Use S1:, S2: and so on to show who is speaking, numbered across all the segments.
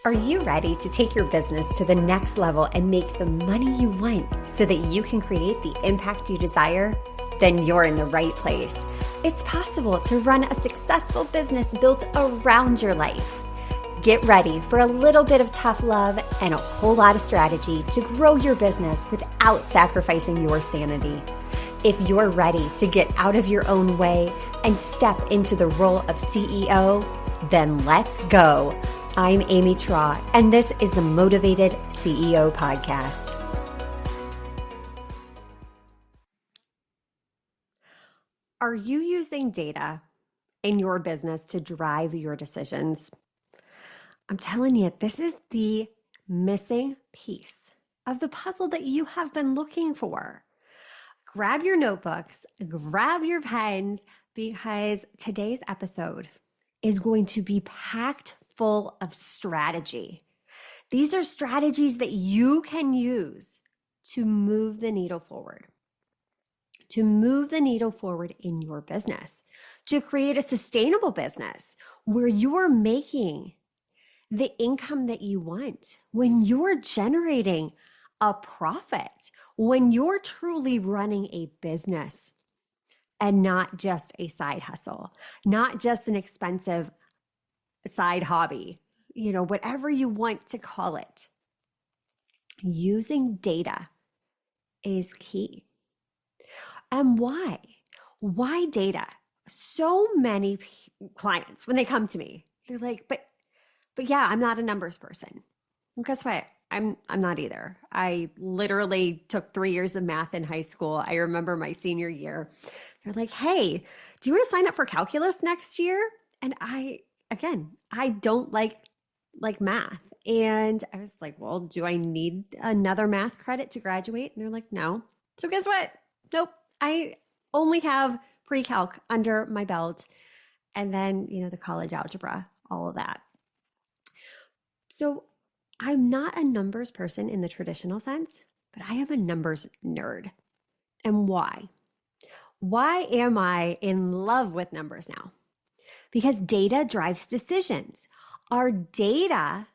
S1: Are you ready to take your business to the next level and make the money you want so that you can create the impact you desire? Then you're in the right place. It's possible to run a successful business built around your life. Get ready for a little bit of tough love and a whole lot of strategy to grow your business without sacrificing your sanity. If you're ready to get out of your own way and step into the role of CEO, then let's go. I'm Amy Traw, and this is the Motivated CEO Podcast. Are you using data in your business to drive your decisions? I'm telling you, this is the missing piece of the puzzle that you have been looking for. Grab your notebooks, grab your pens, because today's episode is going to be packed full of strategy. These are strategies that you can use to move the needle forward, in your business, to create a sustainable business where you're making the income that you want, when you're generating a profit, when you're truly running a business and not just a side hustle, not just an expensive side hobby, whatever you want to call it. Using data is key. And why? Why data? So many clients, when they come to me, they're like, but yeah, I'm not a numbers person. And guess what? I'm not either. I literally took 3 years of math in high school. I remember my senior year. They're like, hey, do you want to sign up for calculus next year? And I don't like math. And I was like, well, do I need another math credit to graduate? And they're like, no. So guess what? Nope. I only have pre-calc under my belt. And then, the college algebra, all of that. So I'm not a numbers person in the traditional sense, but I am a numbers nerd. And why? Why am I in love with numbers now? Because data drives decisions. Our data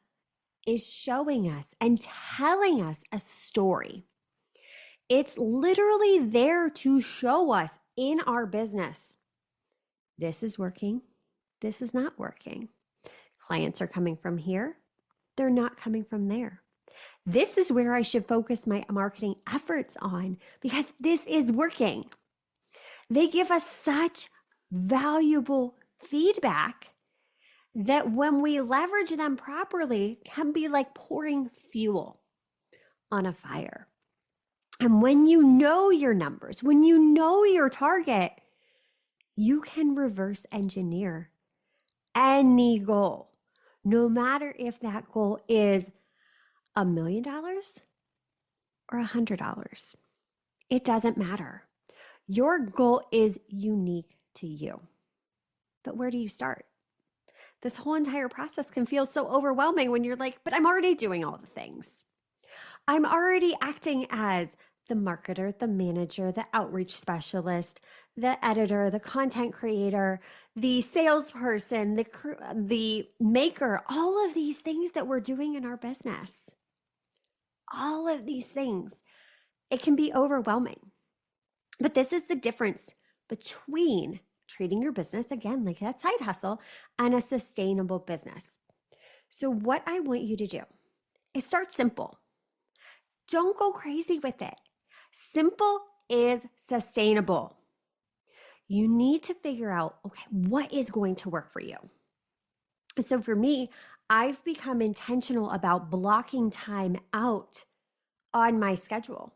S1: is showing us and telling us a story. It's literally there to show us in our business. This is working. This is not working. Clients are coming from here. They're not coming from there. This is where I should focus my marketing efforts on because this is working. They give us such valuable feedback that when we leverage them properly, can be like pouring fuel on a fire. And when you know your numbers, when you know your target, you can reverse engineer any goal, no matter if that goal is $1 million or $100. It doesn't matter. Your goal is unique to you. But where do you start? This whole entire process can feel so overwhelming when you're like, but I'm already doing all the things. I'm already acting as the marketer, the manager, the outreach specialist, the editor, the content creator, the salesperson, the maker, all of these things that we're doing in our business. All of these things. It can be overwhelming. But this is the difference between treating your business, again, like that side hustle, and a sustainable business. So what I want you to do is start simple. Don't go crazy with it. Simple is sustainable. You need to figure out, okay, what is going to work for you? So for me, I've become intentional about blocking time out on my schedule.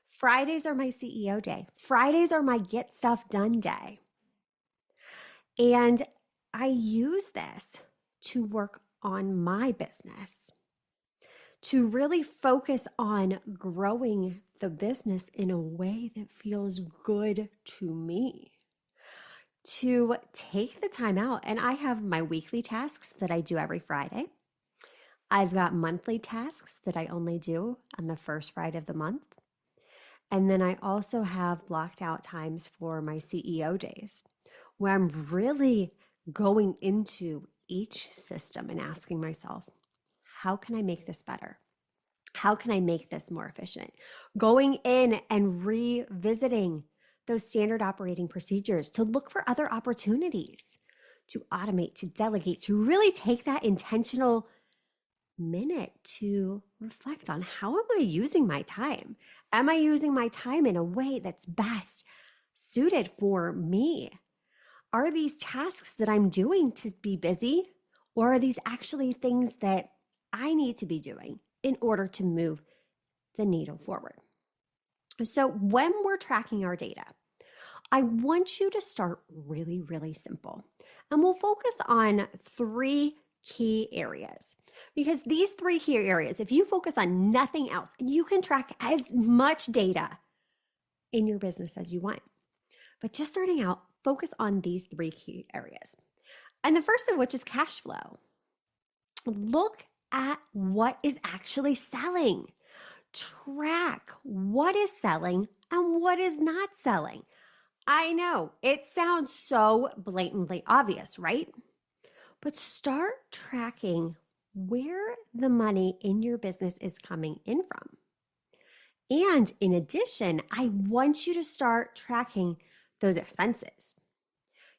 S1: Fridays are my CEO day. Fridays are my get stuff done day. And I use this to work on my business, to really focus on growing the business in a way that feels good to me, to take the time out. And I have my weekly tasks that I do every Friday. I've got monthly tasks that I only do on the first Friday of the month. And then I also have blocked out times for my CEO days where I'm really going into each system and asking myself, how can I make this better? How can I make this more efficient? Going in and revisiting those standard operating procedures to look for other opportunities to automate, to delegate, to really take that intentional minute to reflect on how am I using my time? Am I using my time in a way that's best suited for me? Are these tasks that I'm doing to be busy, or are these actually things that I need to be doing in order to move the needle forward? So when we're tracking our data, I want you to start really, really simple. And we'll focus on 3 key areas. Because these 3 key areas, if you focus on nothing else, and you can track as much data in your business as you want. But just starting out, focus on these 3 key areas. And the first of which is cash flow. Look at what is actually selling. Track what is selling and what is not selling. I know it sounds so blatantly obvious, right? But start tracking where the money in your business is coming in from. And in addition, I want you to start tracking those expenses.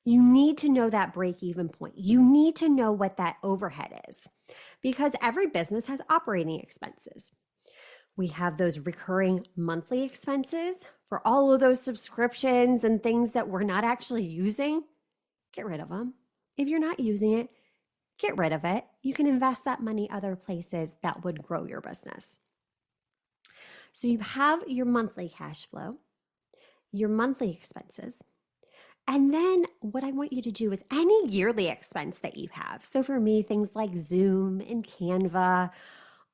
S1: You need to know that break-even point. You need to know what that overhead is, because every business has operating expenses. We have those recurring monthly expenses for all of those subscriptions and things that we're not actually using. Get rid of them. If you're not using it, get rid of it. You can invest that money other places that would grow your business. So you have your monthly cash flow, your monthly expenses, and then what I want you to do is any yearly expense that you have. So for me, things like Zoom and Canva,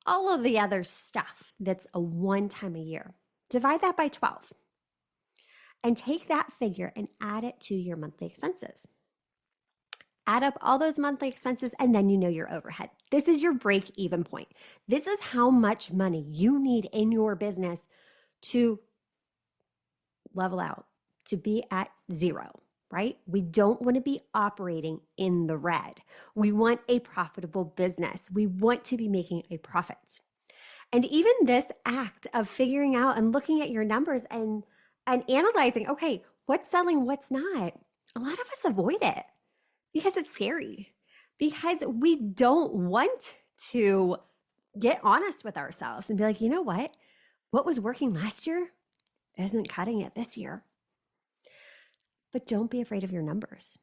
S1: all of the other stuff that's a one time a year, divide that by 12 and take that figure and add it to your monthly expenses. Add up all those monthly expenses, and then you know your overhead. This is your break-even point. This is how much money you need in your business to level out, to be at 0, right? We don't want to be operating in the red. We want a profitable business. We want to be making a profit. And even this act of figuring out and looking at your numbers and analyzing, okay, what's selling, what's not, a lot of us avoid it because it's scary, because we don't want to get honest with ourselves and be like, you know what was working last year isn't cutting it this year. But don't be afraid of your numbers,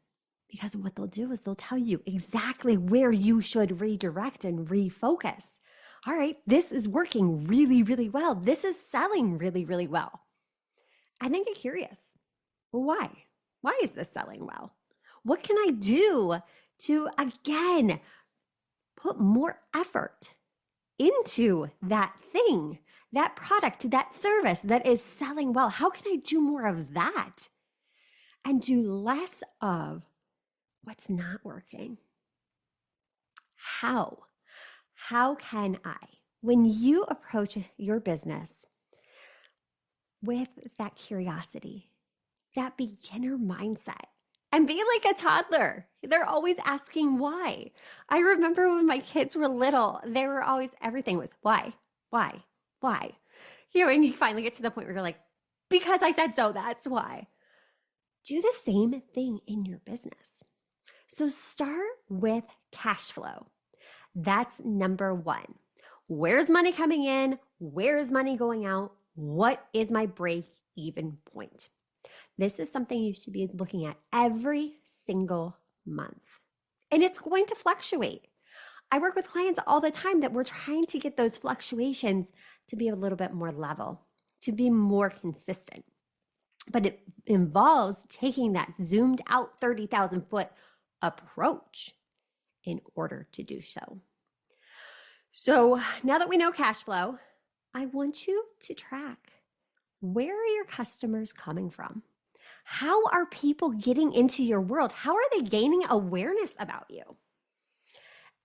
S1: because what they'll do is they'll tell you exactly where you should redirect and refocus. All right, this is working really, really well. This is selling really, really well. And then get curious. Well, why? Why is this selling well? What can I do to, again, put more effort into that thing, that product, that service that is selling well? How can I do more of that and do less of what's not working? How? How can I, when you approach your business with that curiosity, that beginner mindset, and be like a toddler? They're always asking why. I remember when my kids were little, they were always, everything was why, why, why? You know, and you finally get to the point where you're like, because I said so, that's why. Do the same thing in your business. So start with cash flow. That's number 1. Where's money coming in? Where's money going out? What is my break-even point? This is something you should be looking at every single month. And it's going to fluctuate. I work with clients all the time that we're trying to get those fluctuations to be a little bit more level, to be more consistent. But it involves taking that zoomed out 30,000 foot approach in order to do so. So now that we know cash flow, I want you to track, where are your customers coming from? How are people getting into your world? How are they gaining awareness about you?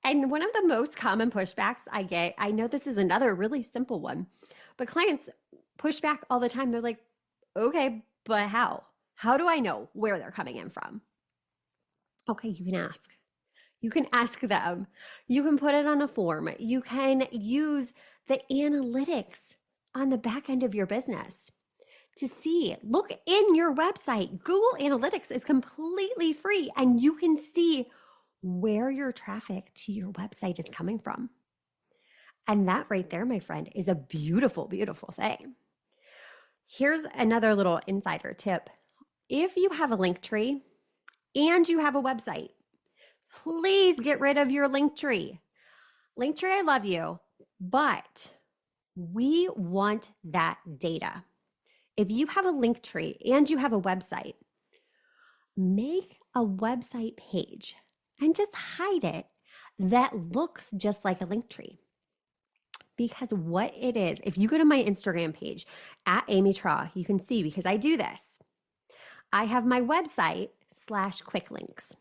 S1: And one of the most common pushbacks I get, I know this is another really simple one, but clients push back all the time. They're like, okay, but how? How do I know where they're coming in from? Okay, you can ask. You can ask them. You can put it on a form. You can use the analytics on the back end of your business to see. Look in your website. Google Analytics is completely free, and you can see where your traffic to your website is coming from. And that right there, my friend, is a beautiful, beautiful thing. Here's another little insider tip. If you have a link tree and you have a website, please get rid of your link tree. Link tree, I love you, but we want that data. If you have a link tree and you have a website, make a website page and just hide it that looks just like a link tree. Because what it is, if you go to my Instagram page at Amy Traw, you can see, because I do this, I have my website /quick links.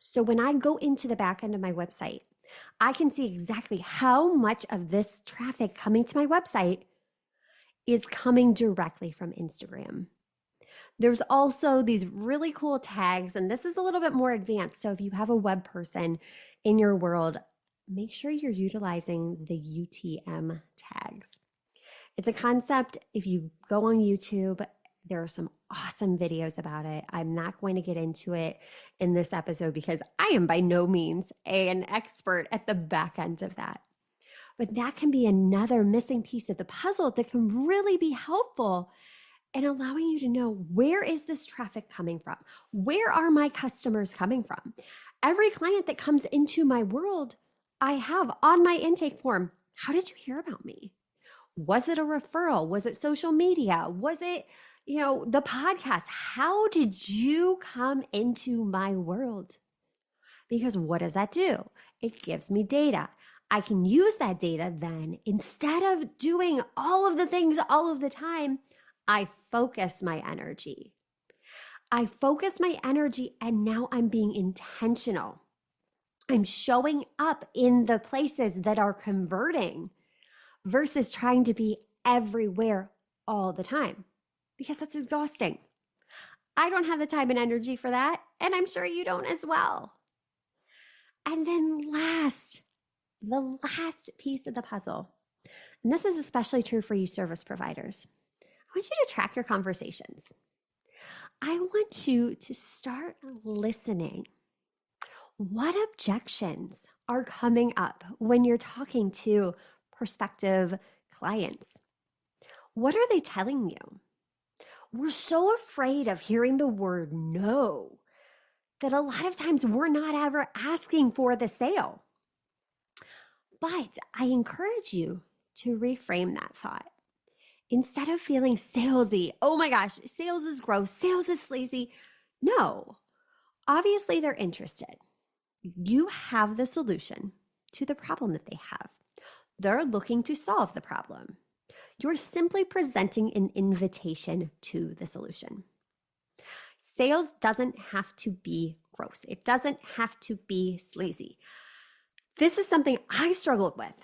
S1: So when I go into the back end of my website, I can see exactly how much of this traffic coming to my website is coming directly from Instagram. There's also these really cool tags, and this is a little bit more advanced. So if you have a web person in your world, make sure you're utilizing the UTM tags. It's a concept. If you go on YouTube, there are some awesome videos about it. I'm not going to get into it in this episode because I am by no means an expert at the back end of that. But that can be another missing piece of the puzzle that can really be helpful in allowing you to know, where is this traffic coming from? Where are my customers coming from? Every client that comes into my world, I have on my intake form, how did you hear about me? Was it a referral? Was it social media? Was it, the podcast? How did you come into my world? Because what does that do? It gives me data. I can use that data then, instead of doing all of the things all of the time, I focus my energy. I focus my energy, and now I'm being intentional. I'm showing up in the places that are converting versus trying to be everywhere all the time, because that's exhausting. I don't have the time and energy for that, and I'm sure you don't as well. And then the last piece of the puzzle, and this is especially true for you service providers, I want you to track your conversations. I want you to start listening. What objections are coming up when you're talking to prospective clients? What are they telling you? We're so afraid of hearing the word no that a lot of times we're not ever asking for the sale. But I encourage you to reframe that thought. Instead of feeling salesy, oh my gosh, sales is gross, sales is sleazy. No, obviously they're interested. You have the solution to the problem that they have. They're looking to solve the problem. You're simply presenting an invitation to the solution. Sales doesn't have to be gross. It doesn't have to be sleazy. This is something I struggled with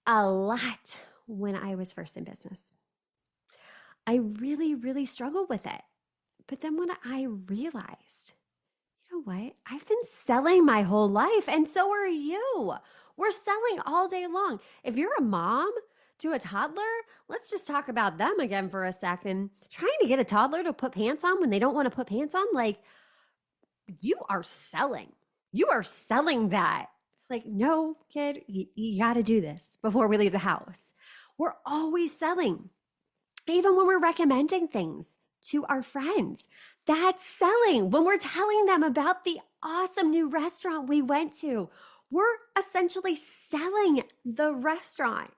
S1: a lot when I was first in business. I really, really struggled with it. But then when I realized, you know what? I've been selling my whole life, and so are you. We're selling all day long. If you're a mom to a toddler, let's just talk about them again for a second. Trying to get a toddler to put pants on when they don't want to put pants on, like, you are selling. You are selling that. Like, no, kid, you got to do this before we leave the house. We're always selling. Even when we're recommending things to our friends, that's selling. When we're telling them about the awesome new restaurant we went to, we're essentially selling the restaurant.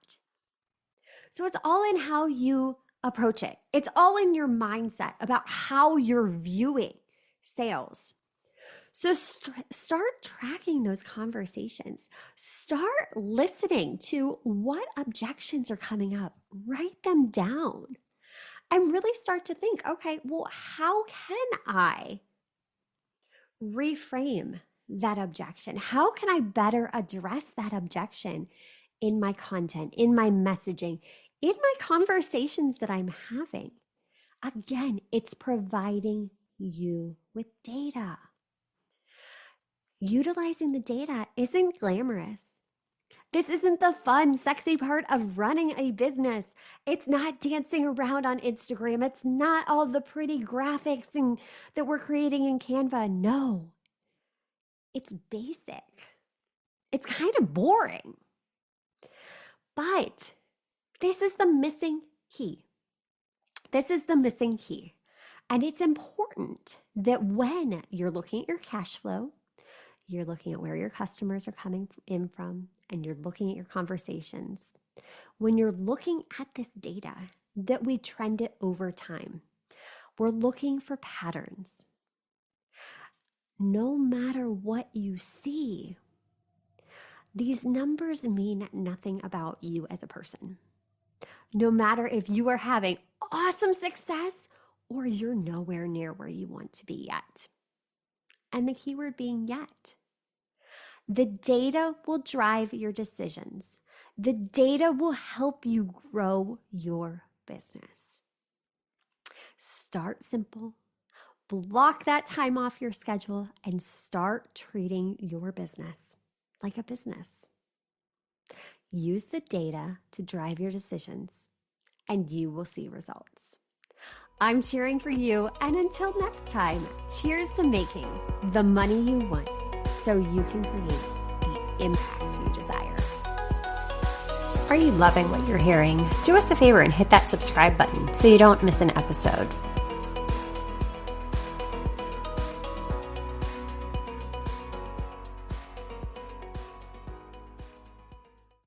S1: So it's all in how you approach it. It's all in your mindset about how you're viewing sales. So start tracking those conversations. Start listening to what objections are coming up. Write them down and really start to think, okay, well, how can I reframe that objection? How can I better address that objection in my content, in my messaging, in my conversations that I'm having? Again, it's providing you with data. utilizing the data isn't glamorous. This isn't the fun, sexy part of running a business. It's not dancing around on Instagram. It's not all the pretty graphics that we're creating in Canva. No, it's basic. It's kind of boring. But this is the missing key. This is the missing key. And it's important that when you're looking at your cash flow, you're looking at where your customers are coming in from, and you're looking at your conversations. When you're looking at this data, that we trend it over time. We're looking for patterns. No matter what you see, these numbers mean nothing about you as a person. No matter if you are having awesome success or you're nowhere near where you want to be yet. And the keyword being yet. The data will drive your decisions. The data will help you grow your business. Start simple. Block that time off your schedule and start treating your business like a business. Use the data to drive your decisions, and you will see results. I'm cheering for you, and until next time, cheers to making the money you want so you can create the impact you desire. Are you loving what you're hearing? Do us a favor and hit that subscribe button so you don't miss an episode.